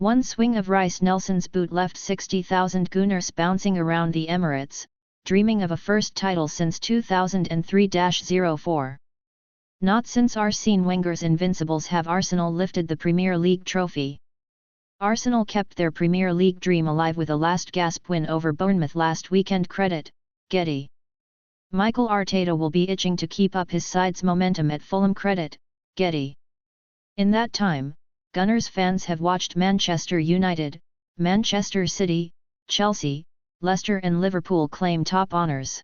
One swing of Reiss Nelson's boot left 60,000 Gunners bouncing around the Emirates, dreaming of a first title since 2003-04. Not since Arsene Wenger's Invincibles have Arsenal lifted the Premier League trophy. Arsenal kept their Premier League dream alive with a last-gasp win over Bournemouth last weekend. Credit, Getty. Mikel Arteta will be itching to keep up his side's momentum at Fulham. Credit, Getty. In that time, Gunners fans have watched Manchester United, Manchester City, Chelsea, Leicester and Liverpool claim top honours.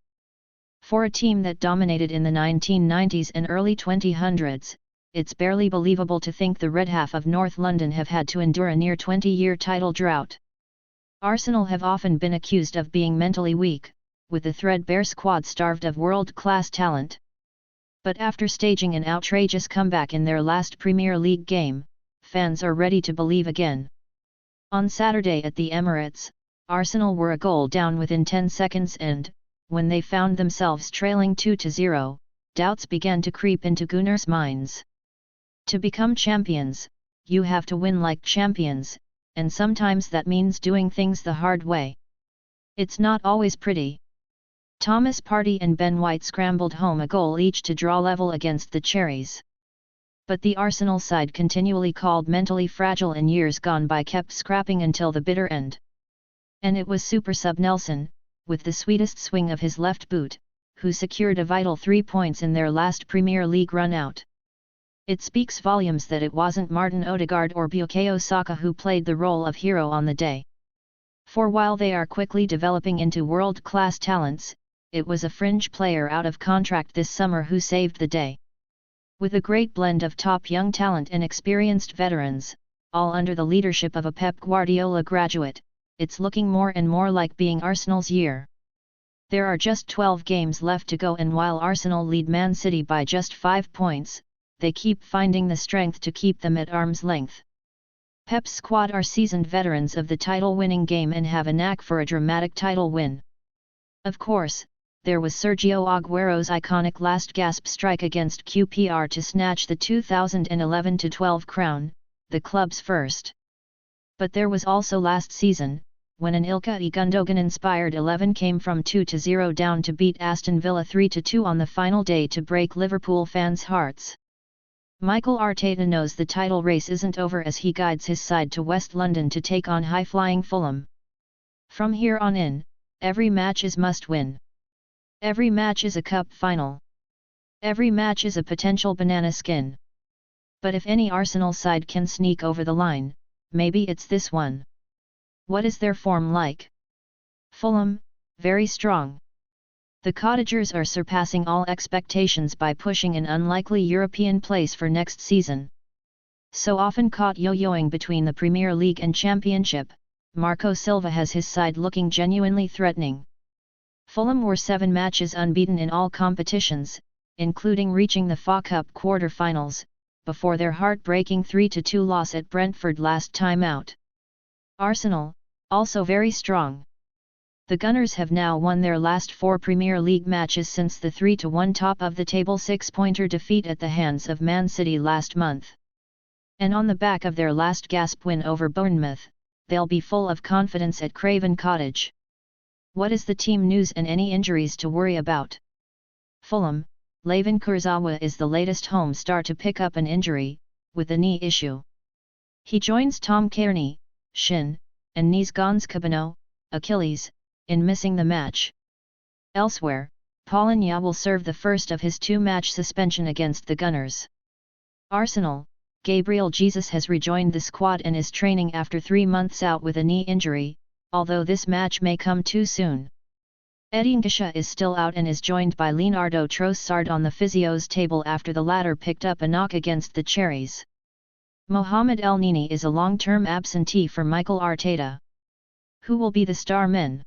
For a team that dominated in the 1990s and early 2000s, it's barely believable to think the red half of North London have had to endure a near 20-year title drought. Arsenal have often been accused of being mentally weak, with the threadbare squad starved of world-class talent. But after staging an outrageous comeback in their last Premier League game, fans are ready to believe again. On Saturday at the Emirates, Arsenal were a goal down within 10 seconds and, when they found themselves trailing 2-0, doubts began to creep into Gunners' minds. To become champions, you have to win like champions, and sometimes that means doing things the hard way. It's not always pretty. Thomas Partey and Ben White scrambled home a goal each to draw level against the Cherries. But the Arsenal side, continually called mentally fragile in years gone by, kept scrapping until the bitter end. And it was super sub Nelson, with the sweetest swing of his left boot, who secured a vital 3 points in their last Premier League run-out. It speaks volumes that it wasn't Martin Odegaard or Bukayo Saka who played the role of hero on the day. For while they are quickly developing into world-class talents, it was a fringe player out of contract this summer who saved the day. With a great blend of top young talent and experienced veterans, all under the leadership of a Pep Guardiola graduate, it's looking more and more like being Arsenal's year. There are just 12 games left to go, and while Arsenal lead Man City by just 5 points, they keep finding the strength to keep them at arm's length. Pep's squad are seasoned veterans of the title-winning game and have a knack for a dramatic title win. Of course, there was Sergio Aguero's iconic last-gasp strike against QPR to snatch the 2011-12 crown, the club's first. But there was also last season, when an Ilkay Gundogan-inspired 11 came from 2-0 down to beat Aston Villa 3-2 on the final day to break Liverpool fans' hearts. Mikel Arteta knows the title race isn't over as he guides his side to West London to take on high-flying Fulham. From here on in, every match is must-win. Every match is a cup final. Every match is a potential banana skin. But if any Arsenal side can sneak over the line, maybe it's this one. What is their form like? Fulham, very strong. The Cottagers are surpassing all expectations by pushing an unlikely European place for next season. So often caught yo-yoing between the Premier League and Championship, Marco Silva has his side looking genuinely threatening. Fulham were 7 matches unbeaten in all competitions, including reaching the FA Cup quarter-finals, before their heartbreaking 3-2 loss at Brentford last time out. Arsenal, also very strong. The Gunners have now won their last 4 Premier League matches since the 3-1 top-of-the-table 6-pointer defeat at the hands of Man City last month. And on the back of their last gasp win over Bournemouth, they'll be full of confidence at Craven Cottage. What is the team news and any injuries to worry about? Fulham, Layvin Kurzawa is the latest home star to pick up an injury, with a knee issue. He joins Tom Cairney, shin, and Niezgans Cabano, Achilles, in missing the match. Elsewhere, Paulinho will serve the first of his 2-match suspension against the Gunners. Arsenal, Gabriel Jesus has rejoined the squad and is training after 3 months out with a knee injury, although this match may come too soon. Eddie Nketiah is still out and is joined by Leonardo Trossard on the physio's table after the latter picked up a knock against the Cherries. Mohamed El Neni is a long-term absentee for Mikel Arteta. Who will be the star men?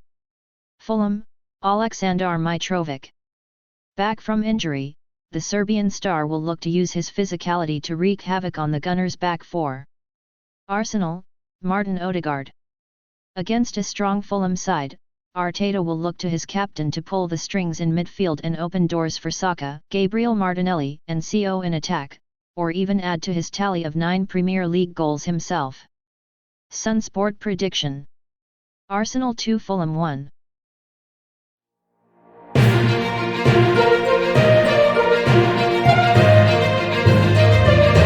Fulham, Aleksandar Mitrovic. Back from injury, the Serbian star will look to use his physicality to wreak havoc on the Gunners' back four. Arsenal, Martin Odegaard. Against a strong Fulham side, Arteta will look to his captain to pull the strings in midfield and open doors for Saka, Gabriel Martinelli and CO in attack, or even add to his tally of 9 Premier League goals himself. Sun Sport Prediction. Arsenal 2 Fulham 1.